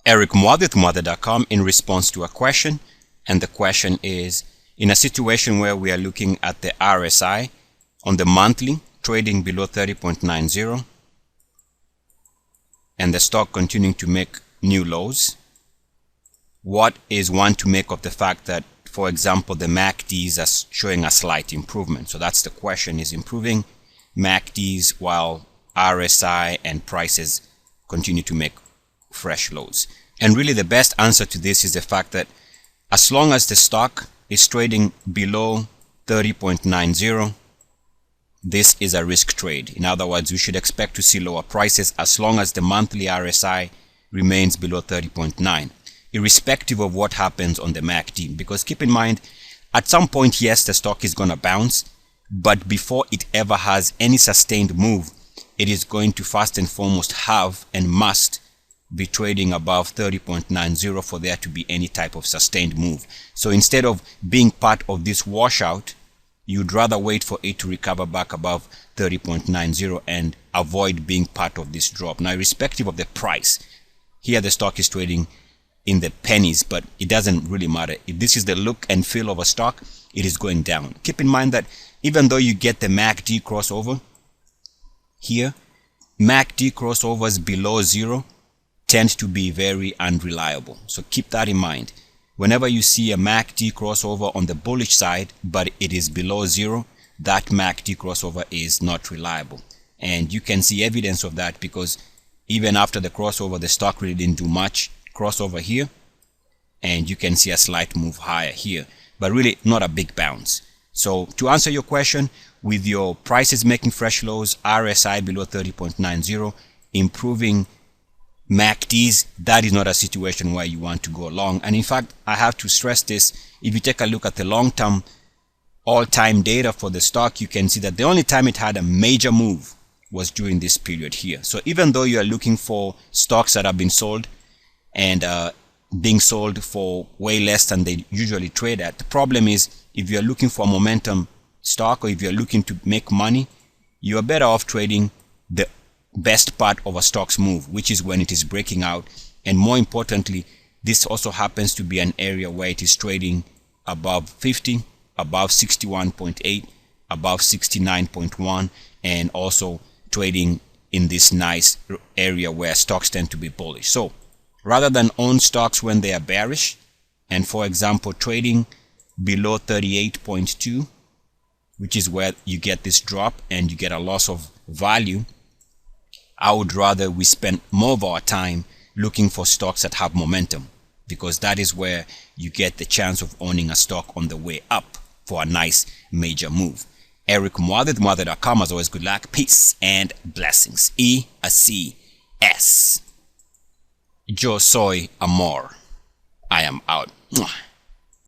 Eric Mwadith, in response to a question, and the question is, in a situation where we are looking at the RSI on the monthly trading below 30.90 and the stock continuing to make new lows, what is one to make of the fact that, for example, the MACDs are showing a slight improvement? So that's the question, is improving MACDs while RSI and prices continue to make fresh lows. And really the best answer to this is the fact that as long as the stock is trading below 30.90, this is a risk trade. In other words, we should expect to see lower prices as long as the monthly RSI remains below 30.9, irrespective of what happens on the MACD. Because keep in mind, at some point, yes, the stock is going to bounce, but before it ever has any sustained move, it is going to first and foremost have and must be trading above 30.90 for there to be any type of sustained move. So instead of being part of this washout, you'd rather wait for it to recover back above 30.90 and avoid being part of this drop. Now, irrespective of the price, here the stock is trading in the pennies, but it doesn't really matter. If this is the look and feel of a stock, it is going down. Keep in mind that even though you get the MACD crossover here, MACD crossovers below zero tend to be very unreliable. So keep that in mind. Whenever you see a MACD crossover on the bullish side, but it is below zero, that MACD crossover is not reliable. And you can see evidence of that because even after the crossover, the stock really didn't do much. Crossover here, and you can see a slight move higher here, but really not a big bounce. So to answer your question, with your prices making fresh lows, RSI below 30.90, improving MACDs, that is not a situation where you want to go long. And in fact, I have to stress this. If you take a look at the long-term all-time data for the stock, you can see that the only time it had a major move was during this period here. So even though you are looking for stocks that have been sold and being sold for way less than they usually trade at, the problem is if you're looking for a momentum stock or if you're looking to make money, you are better off trading the best part of a stock's move, which is when it is breaking out. And more importantly, this also happens to be an area where it is trading above 50, above 61.8, above 69.1, and also trading in this nice area where stocks tend to be bullish. So rather than own stocks when they are bearish, and for example trading below 38.2, which is where you get this drop and you get a loss of value, I would rather we spend more of our time looking for stocks that have momentum, because that is where you get the chance of owning a stock on the way up for a nice major move. Eric Mwadith, Mwadith.com. As always, good luck, peace, and blessings. EACS. Yo soy amor. I am out.